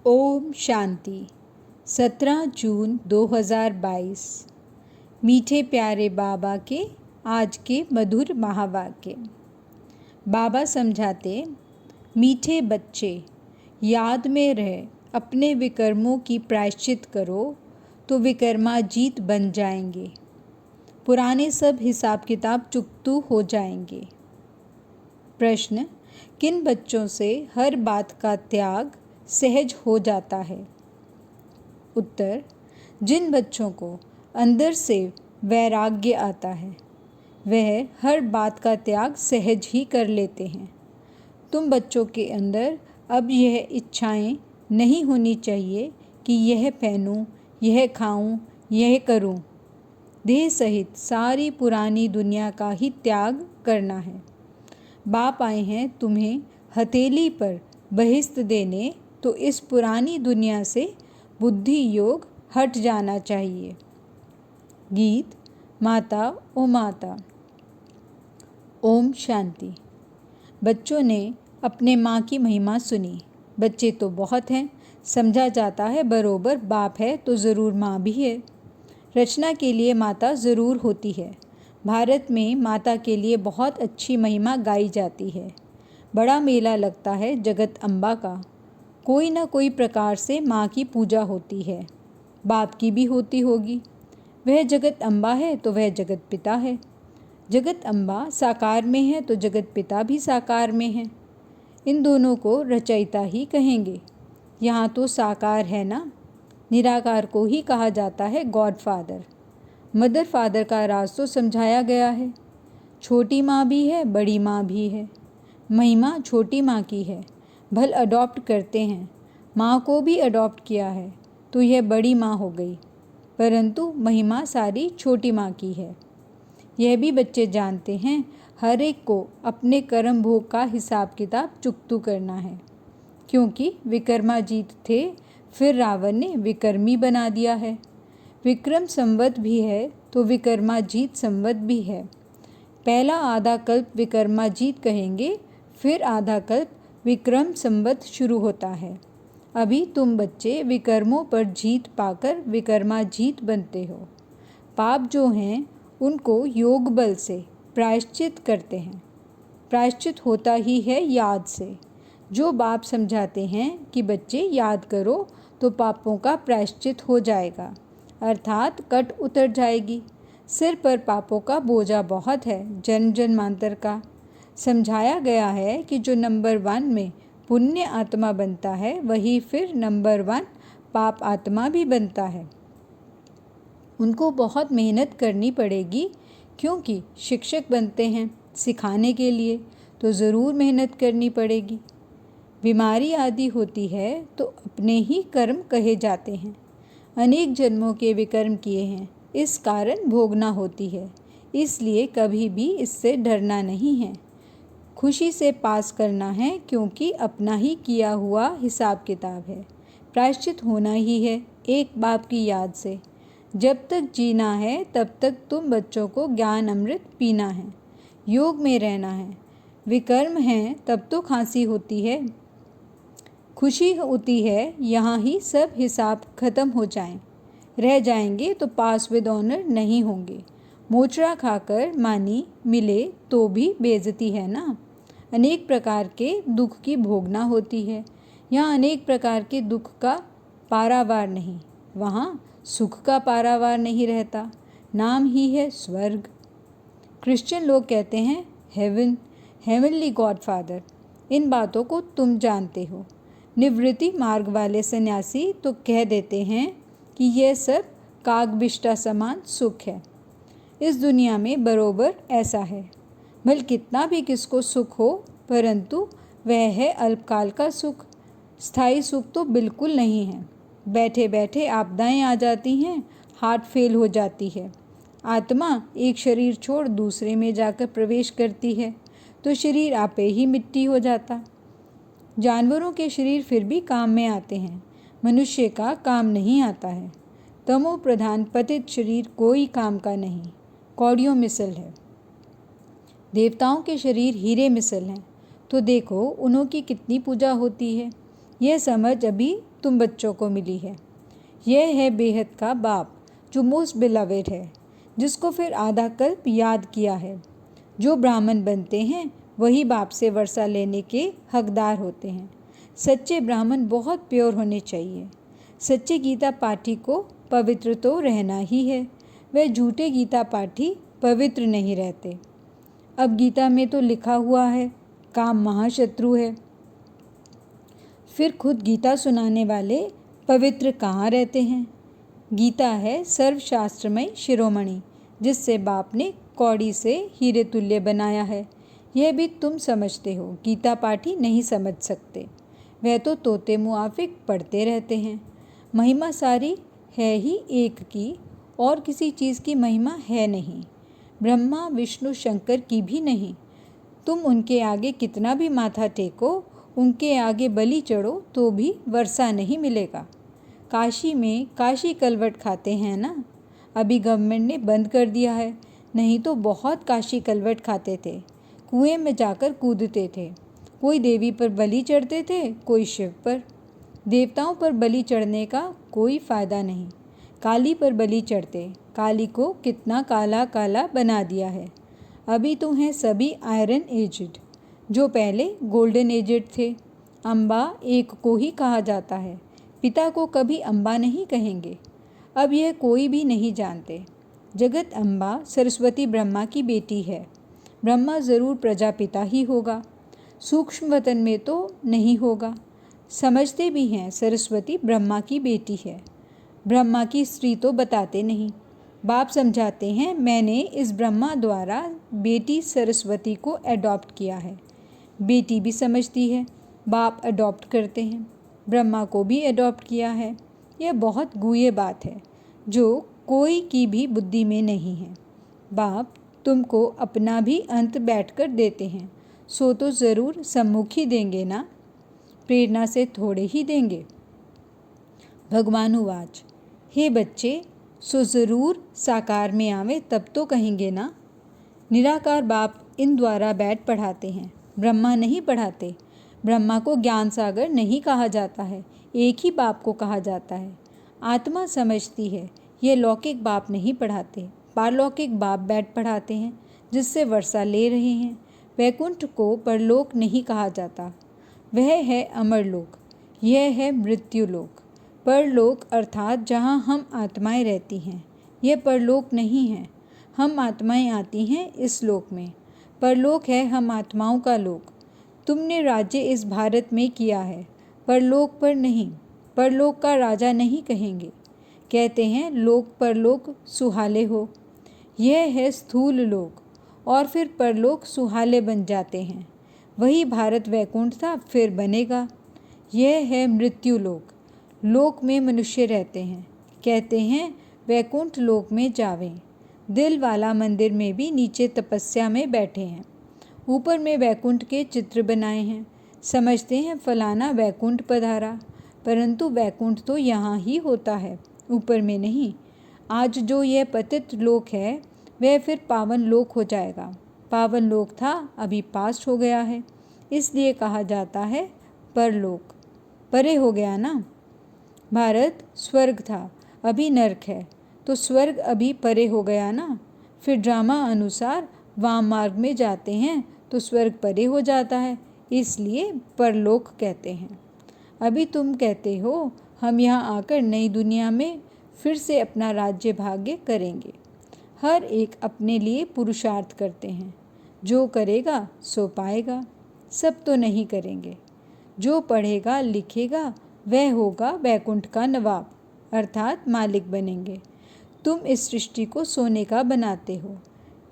ओम शांति। 17 जून 2022। मीठे प्यारे बाबा के आज के मधुर महावाक्य। बाबा समझाते, मीठे बच्चे, याद में रहे अपने विकर्मों की प्रायश्चित करो तो विकर्माजीत बन जाएंगे। पुराने सब हिसाब किताब चुकतू हो जाएंगे। प्रश्न, किन बच्चों से हर बात का त्याग सहज हो जाता है? उत्तर, जिन बच्चों को अंदर से वैराग्य आता है वह हर बात का त्याग सहज ही कर लेते हैं। तुम बच्चों के अंदर अब यह इच्छाएं नहीं होनी चाहिए कि यह पहनूं, यह खाऊं, यह करूं। देह सहित सारी पुरानी दुनिया का ही त्याग करना है। बाप आए हैं तुम्हें हथेली पर बहिश्त देने, तो इस पुरानी दुनिया से बुद्धि योग हट जाना चाहिए। गीत माता ओ माता। ओम शांति। बच्चों ने अपने माँ की महिमा सुनी। बच्चे तो बहुत हैं, समझा जाता है बरोबर बाप है तो ज़रूर माँ भी है। रचना के लिए माता ज़रूर होती है। भारत में माता के लिए बहुत अच्छी महिमा गाई जाती है। बड़ा मेला लगता है जगत अम्बा का। कोई न कोई प्रकार से माँ की पूजा होती है। बाप की भी होती होगी। वह जगत अम्बा है तो वह जगत पिता है। जगत अम्बा साकार में है तो जगत पिता भी साकार में है। इन दोनों को रचयिता ही कहेंगे। यहाँ तो साकार है ना। निराकार को ही कहा जाता है गॉड फादर। मदर फादर का राज तो समझाया गया है। छोटी माँ भी है, बड़ी माँ भी है। महिमा छोटी माँ की है। भल अडॉप्ट करते हैं। माँ को भी अडॉप्ट किया है तो यह बड़ी माँ हो गई, परंतु महिमा सारी छोटी माँ की है। यह भी बच्चे जानते हैं, हर एक को अपने कर्म भोग का हिसाब किताब चुकतू करना है। क्योंकि विकर्माजीत थे, फिर रावण ने विकर्मी बना दिया है। विक्रम संवत भी है तो विकर्माजीत संवत भी है। पहला आधा कल्प विकर्माजीत कहेंगे, फिर आधा कल्प विक्रम संवत शुरू होता है। अभी तुम बच्चे विकर्मों पर जीत पाकर विकर्माजीत बनते हो। पाप जो हैं उनको योग बल से प्रायश्चित करते हैं। प्रायश्चित होता ही है याद से। जो बाप समझाते हैं कि बच्चे याद करो तो पापों का प्रायश्चित हो जाएगा, अर्थात कट उतर जाएगी। सिर पर पापों का बोझा बहुत है, जन्म जन्मांतर का। समझाया गया है कि जो नंबर 1 में पुण्य आत्मा बनता है वही फिर नंबर 1 पाप आत्मा भी बनता है। उनको बहुत मेहनत करनी पड़ेगी, क्योंकि शिक्षक बनते हैं सिखाने के लिए, तो ज़रूर मेहनत करनी पड़ेगी। बीमारी आदि होती है तो अपने ही कर्म कहे जाते हैं। अनेक जन्मों के विकर्म किए हैं, इस कारण भोगना होती है। इसलिए कभी भी इससे डरना नहीं है। खुशी से पास करना है, क्योंकि अपना ही किया हुआ हिसाब किताब है। प्रायश्चित होना ही है एक बाप की याद से। जब तक जीना है तब तक तुम बच्चों को ज्ञान अमृत पीना है, योग में रहना है। विकर्म हैं तब तो खांसी होती है, खुशी होती है यहाँ ही सब हिसाब खत्म हो जाएं। रह जाएंगे तो पास विद ऑनर नहीं होंगे। मोचरा खाकर मानी मिले तो भी बेइज्जती है ना। अनेक प्रकार के दुख की भोगना होती है। यहाँ अनेक प्रकार के दुख का पारावार नहीं, वहाँ सुख का पारावार नहीं रहता। नाम ही है स्वर्ग। क्रिश्चियन लोग कहते हैं हेवन, हेवनली गॉड फादर। इन बातों को तुम जानते हो। निवृत्ति मार्ग वाले सन्यासी तो कह देते हैं कि यह सब कागबिष्टा समान सुख है। इस दुनिया में बरोबर ऐसा है। भल कितना भी किसको सुख हो, परंतु वह है अल्पकाल का सुख। स्थायी सुख तो बिल्कुल नहीं है। बैठे बैठे आपदाएं आ जाती हैं, हार्ट फेल हो जाती है। आत्मा एक शरीर छोड़ दूसरे में जाकर प्रवेश करती है तो शरीर आपे ही मिट्टी हो जाता। जानवरों के शरीर फिर भी काम में आते हैं, मनुष्य का काम नहीं आता है। तमो प्रधान पतित शरीर कोई काम का नहीं, कौड़ियों मिसल है। देवताओं के शरीर हीरे मिसल हैं, तो देखो उन्हों की कितनी पूजा होती है। यह समझ अभी तुम बच्चों को मिली है। यह है बेहद का बाप जो मोस्ट बिलवेड है, जिसको फिर आधा कल्प याद किया है। जो ब्राह्मण बनते हैं वही बाप से वर्षा लेने के हकदार होते हैं। सच्चे ब्राह्मण बहुत प्योर होने चाहिए। सच्चे गीता पाठी को पवित्र तो रहना ही है, वह झूठे गीता पाठी पवित्र नहीं रहते। अब गीता में तो लिखा हुआ है काम महाशत्रु है, फिर खुद गीता सुनाने वाले पवित्र कहाँ रहते हैं। गीता है सर्वशास्त्रमय शिरोमणि, जिससे बाप ने कौड़ी से हीरे तुल्य बनाया है। यह भी तुम समझते हो, गीता पाठी नहीं समझ सकते। वह तो तोते मुआफिक पढ़ते रहते हैं। महिमा सारी है ही एक की, और किसी चीज़ की महिमा है नहीं। ब्रह्मा विष्णु शंकर की भी नहीं। तुम उनके आगे कितना भी माथा टेको, उनके आगे बलि चढ़ो तो भी वर्षा नहीं मिलेगा। काशी में काशी कलवट खाते हैं ना, अभी गवर्नमेंट ने बंद कर दिया है, नहीं तो बहुत काशी कलवट खाते थे। कुएं में जाकर कूदते थे। कोई देवी पर बलि चढ़ते थे, कोई शिव पर। देवताओं पर बलि चढ़ने का कोई फ़ायदा नहीं। काली पर बलि चढ़ते, काली को कितना काला काला बना दिया है। अभी तो हैं सभी आयरन एजड, जो पहले गोल्डन एजड थे। अम्बा एक को ही कहा जाता है, पिता को कभी अम्बा नहीं कहेंगे। अब यह कोई भी नहीं जानते। जगत अम्बा सरस्वती ब्रह्मा की बेटी है। ब्रह्मा ज़रूर प्रजापिता ही होगा, सूक्ष्म वतन में तो नहीं होगा। समझते भी हैं सरस्वती ब्रह्मा की बेटी है, ब्रह्मा की स्त्री तो बताते नहीं। बाप समझाते हैं मैंने इस ब्रह्मा द्वारा बेटी सरस्वती को अडॉप्ट किया है। बेटी भी समझती है, बाप अडॉप्ट करते हैं। ब्रह्मा को भी अडॉप्ट किया है। यह बहुत गुह्य बात है जो कोई की भी बुद्धि में नहीं है। बाप तुमको अपना भी अंत बैठकर देते हैं, सो तो ज़रूर सम्मुख ही देंगे ना, प्रेरणा से थोड़े ही देंगे। भगवानुवाच, हे बच्चे, सो ज़रूर साकार में आवे तब तो कहेंगे ना। निराकार बाप इन द्वारा बैठ पढ़ाते हैं, ब्रह्मा नहीं पढ़ाते। ब्रह्मा को ज्ञान सागर नहीं कहा जाता है, एक ही बाप को कहा जाता है। आत्मा समझती है, ये लौकिक बाप नहीं पढ़ाते, पारलौकिक बाप बैठ पढ़ाते हैं, जिससे वर्षा ले रहे हैं। वैकुंठ को परलोक नहीं कहा जाता, वह है अमरलोक, यह है मृत्युलोक। परलोक अर्थात जहाँ हम आत्माएं रहती हैं, यह परलोक नहीं है। हम आत्माएं आती हैं इस लोक में, परलोक है हम आत्माओं का लोक। तुमने राज्य इस भारत में किया है, परलोक पर नहीं। परलोक का राजा नहीं कहेंगे, कहते हैं लोक परलोक सुहाले हो। यह है स्थूल लोक, और फिर परलोक सुहाले बन जाते हैं। वही भारत वैकुंठ था, फिर बनेगा। यह है मृत्यु लोक, लोक में मनुष्य रहते हैं, कहते हैं वैकुंठ लोक में जावें। दिल वाला मंदिर में भी नीचे तपस्या में बैठे हैं, ऊपर में वैकुंठ के चित्र बनाए हैं। समझते हैं फलाना वैकुंठ पधारा, परंतु वैकुंठ तो यहाँ ही होता है, ऊपर में नहीं। आज जो यह पतित लोक है वह फिर पावन लोक हो जाएगा। पावन लोक था, अभी पास्ट हो गया है, इसलिए कहा जाता है परलोक। परे हो गया ना। भारत स्वर्ग था, अभी नरक है, तो स्वर्ग अभी परे हो गया ना। फिर ड्रामा अनुसार वाम मार्ग में जाते हैं तो स्वर्ग परे हो जाता है, इसलिए परलोक कहते हैं। अभी तुम कहते हो हम यहाँ आकर नई दुनिया में फिर से अपना राज्य भाग्य करेंगे। हर एक अपने लिए पुरुषार्थ करते हैं, जो करेगा सो पाएगा। सब तो नहीं करेंगे। जो पढ़ेगा लिखेगा वह होगा वैकुंठ का नवाब, अर्थात मालिक बनेंगे। तुम इस सृष्टि को सोने का बनाते हो,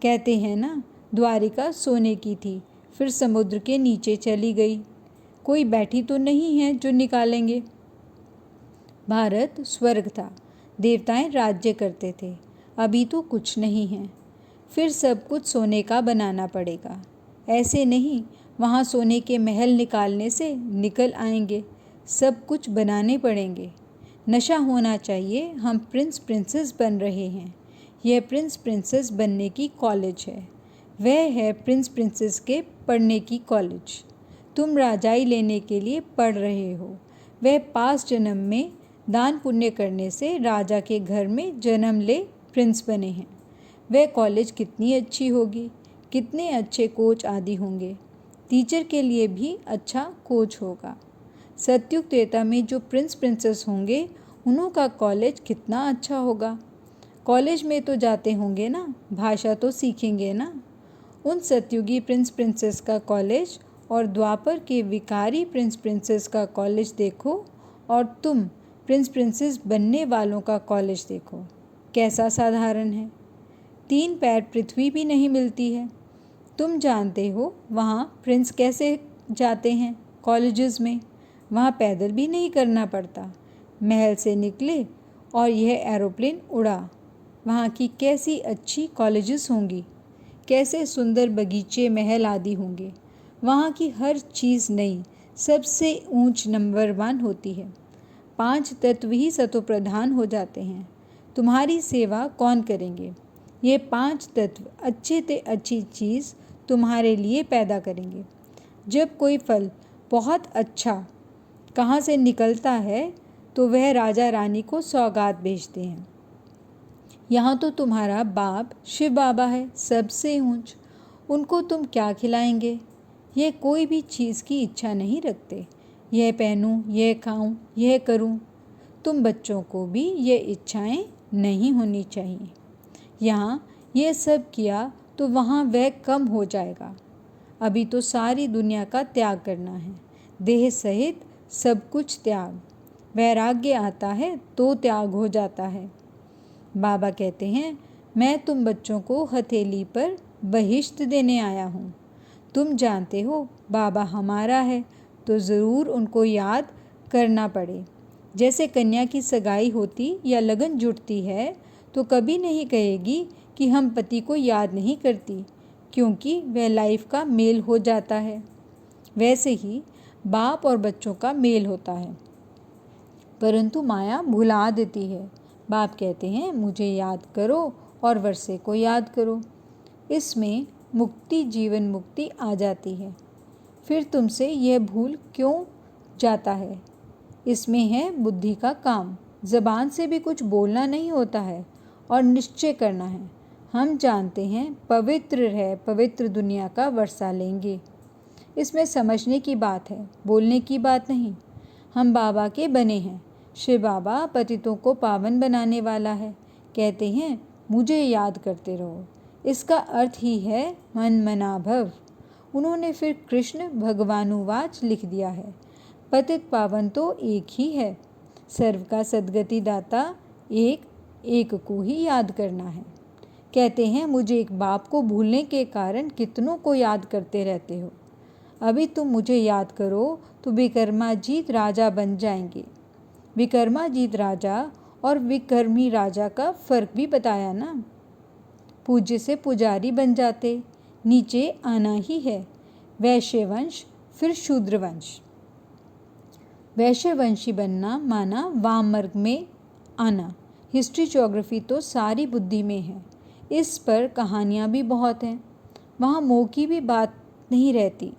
कहते हैं ना द्वारिका सोने की थी, फिर समुद्र के नीचे चली गई। कोई बैठी तो नहीं है जो निकालेंगे। भारत स्वर्ग था, देवताएं राज्य करते थे, अभी तो कुछ नहीं है। फिर सब कुछ सोने का बनाना पड़ेगा। ऐसे नहीं वहाँ सोने के महल निकालने से निकल आएंगे, सब कुछ बनाने पड़ेंगे। नशा होना चाहिए, हम प्रिंस प्रिंसेस बन रहे हैं। यह प्रिंस प्रिंसेस बनने की कॉलेज है, वह है प्रिंस प्रिंसेस के पढ़ने की कॉलेज। तुम राजाई लेने के लिए पढ़ रहे हो, वह पास जन्म में दान पुण्य करने से राजा के घर में जन्म ले प्रिंस बने हैं। वह कॉलेज कितनी अच्छी होगी, कितने अच्छे कोच आदि होंगे। टीचर के लिए भी अच्छा कोच होगा। सतयुग त्रेता में जो प्रिंस प्रिंसेस होंगे उन्हों का कॉलेज कितना अच्छा होगा। कॉलेज में तो जाते होंगे ना, भाषा तो सीखेंगे ना। उन सतयुगी प्रिंस प्रिंसेस का कॉलेज और द्वापर के विकारी प्रिंस प्रिंसेस का कॉलेज देखो, और तुम प्रिंस प्रिंसेस बनने वालों का कॉलेज देखो, कैसा साधारण है। 3 पैर पृथ्वी भी नहीं मिलती है। तुम जानते हो वहाँ प्रिंस कैसे जाते हैं कॉलेजेस में। वहाँ पैदल भी नहीं करना पड़ता। महल से निकले और यह एरोप्लेन उड़ा। वहाँ की कैसी अच्छी कॉलेजेस होंगी, कैसे सुंदर बगीचे महल आदि होंगे। वहाँ की हर चीज़ नई, सबसे ऊंच नंबर 1 होती है। 5 तत्व ही सतोप्रधान हो जाते हैं। तुम्हारी सेवा कौन करेंगे? ये 5 तत्व अच्छे से अच्छी चीज़ तुम्हारे लिए पैदा करेंगे। जब कोई फल बहुत अच्छा कहाँ से निकलता है तो वह राजा रानी को सौगात भेजते हैं। यहाँ तो तुम्हारा बाप शिव बाबा है, सबसे ऊंच। उनको तुम क्या खिलाएंगे? यह कोई भी चीज़ की इच्छा नहीं रखते। यह पहनूं, यह खाऊं, यह करूं। तुम बच्चों को भी ये इच्छाएं नहीं होनी चाहिए। यहाँ यह सब किया तो वहाँ वह कम हो जाएगा। अभी तो सारी दुनिया का त्याग करना है, देह सहित सब कुछ त्याग। वैराग्य आता है तो त्याग हो जाता है। बाबा कहते हैं, मैं तुम बच्चों को हथेली पर बहिश्त देने आया हूँ। तुम जानते हो बाबा हमारा है तो ज़रूर उनको याद करना पड़े। जैसे कन्या की सगाई होती या लगन जुटती है तो कभी नहीं कहेगी कि हम पति को याद नहीं करती, क्योंकि वह लाइफ का मेल हो जाता है। वैसे ही बाप और बच्चों का मेल होता है, परंतु माया भुला देती है। बाप कहते हैं, मुझे याद करो और वर्षे को याद करो। इसमें मुक्ति, जीवन मुक्ति आ जाती है। फिर तुमसे यह भूल क्यों जाता है? इसमें है बुद्धि का काम। ज़बान से भी कुछ बोलना नहीं होता है और निश्चय करना है। हम जानते हैं पवित्र है, पवित्र दुनिया का वर्षा लेंगे। इसमें समझने की बात है, बोलने की बात नहीं। हम बाबा के बने हैं। शिव बाबा पतितों को पावन बनाने वाला है। कहते हैं, मुझे याद करते रहो। इसका अर्थ ही है मन मना भव। उन्होंने फिर कृष्ण भगवानुवाच लिख दिया है। पतित पावन तो एक ही है। सर्व का सद्गति दाता एक को ही याद करना है। कहते हैं, मुझे एक बाप को भूलने के कारण कितनों को याद करते रहते हो। अभी तुम मुझे याद करो तो विक्रमाजीत राजा बन जाएंगे। विक्रमाजीत राजा और विक्रमी राजा का फर्क भी बताया ना। पूज्य से पुजारी बन जाते, नीचे आना ही है। वैश्य वंश, फिर शूद्र वंश। वैश्यवंशी बनना माना वाम मार्ग में आना। हिस्ट्री ज्योग्राफी तो सारी बुद्धि में है। इस पर कहानियाँ भी बहुत हैं। वहाँ मोह की भी बात नहीं रहती।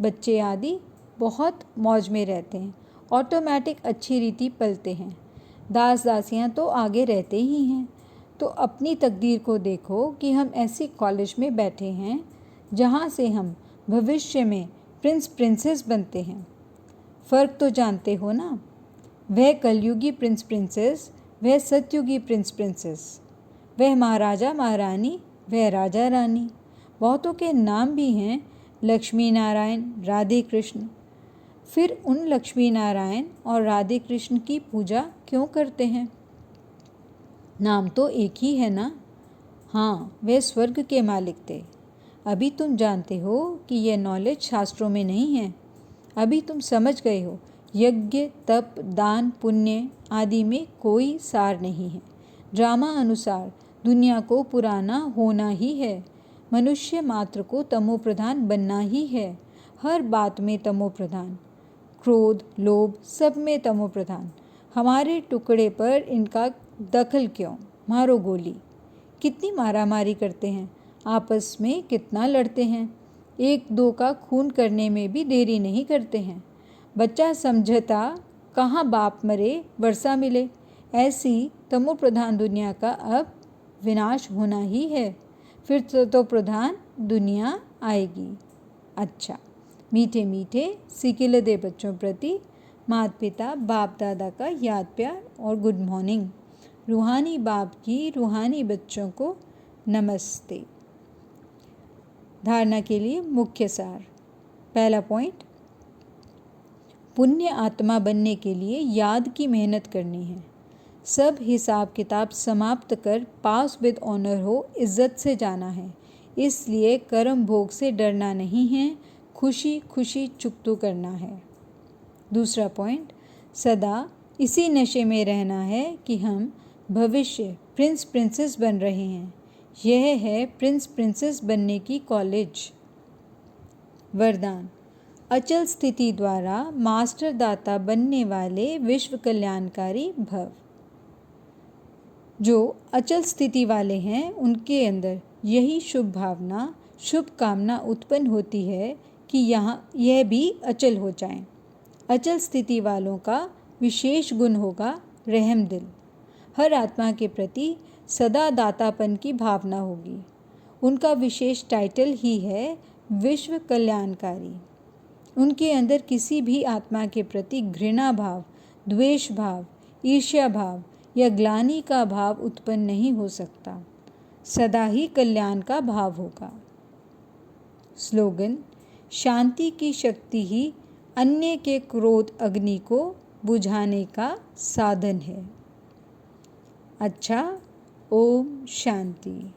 बच्चे आदि बहुत मौज में रहते हैं। ऑटोमेटिक अच्छी रीति पलते हैं। दास दासियाँ तो आगे रहते ही हैं। तो अपनी तकदीर को देखो कि हम ऐसी कॉलेज में बैठे हैं जहाँ से हम भविष्य में प्रिंस प्रिंसेस बनते हैं। फ़र्क तो जानते हो ना। वह कलयुगी प्रिंस प्रिंसेस, वह सतयुगी प्रिंस प्रिंसेस। वह महाराजा महारानी, वह राजा रानी। बहुतों के नाम भी हैं, लक्ष्मी नारायण, राधे कृष्ण। फिर उन लक्ष्मी नारायण और राधे कृष्ण की पूजा क्यों करते हैं? नाम तो एक ही है ना। हाँ, वे स्वर्ग के मालिक थे। अभी तुम जानते हो कि यह नॉलेज शास्त्रों में नहीं है। अभी तुम समझ गए हो, यज्ञ, तप, दान, पुण्य आदि में कोई सार नहीं है। ड्रामा अनुसार दुनिया को पुराना होना ही है। मनुष्य मात्र को तमोप्रधान बनना ही है। हर बात में तमोप्रधान, क्रोध, लोभ, सब में तमोप्रधान। हमारे टुकड़े पर इनका दखल क्यों? मारो गोली। कितनी मारामारी करते हैं, आपस में कितना लड़ते हैं। 1-2 का खून करने में भी देरी नहीं करते हैं। बच्चा समझता कहाँ बाप मरे वर्षा मिले, ऐसी तमो प्रधान दुनिया का अब विनाश होना ही है, फिर तो प्रधान दुनिया आएगी। अच्छा, मीठे मीठे सिकिलदे बच्चों प्रति माता पिता बाप दादा का याद प्यार और गुड मॉर्निंग। रूहानी बाप की रूहानी बच्चों को नमस्ते। धारणा के लिए मुख्य सार। पहला पॉइंट, पुण्य आत्मा बनने के लिए याद की मेहनत करनी है। सब हिसाब किताब समाप्त कर पास विद ऑनर हो, इज्जत से जाना है। इसलिए कर्म भोग से डरना नहीं है, खुशी खुशी चुकतू करना है। दूसरा पॉइंट, सदा इसी नशे में रहना है कि हम भविष्य प्रिंस प्रिंसेस बन रहे हैं। यह है प्रिंस प्रिंसेस बनने की कॉलेज। वरदान, अचल स्थिति द्वारा मास्टर दाता बनने वाले विश्व कल्याणकारी भव। जो अचल स्थिति वाले हैं उनके अंदर यही शुभ भावना, शुभ कामना उत्पन्न होती है कि यह भी अचल हो जाएं। अचल स्थिति वालों का विशेष गुण होगा रहम दिल। हर आत्मा के प्रति सदा दातापन की भावना होगी। उनका विशेष टाइटल ही है विश्व कल्याणकारी। उनके अंदर किसी भी आत्मा के प्रति घृणा भाव, द्वेष भाव, ईर्ष्या भाव या ग्लानि का भाव उत्पन्न नहीं हो सकता। सदा ही कल्याण का भाव होगा। स्लोगन, शांति की शक्ति ही अन्य के क्रोध अग्नि को बुझाने का साधन है। अच्छा, ओम शांति।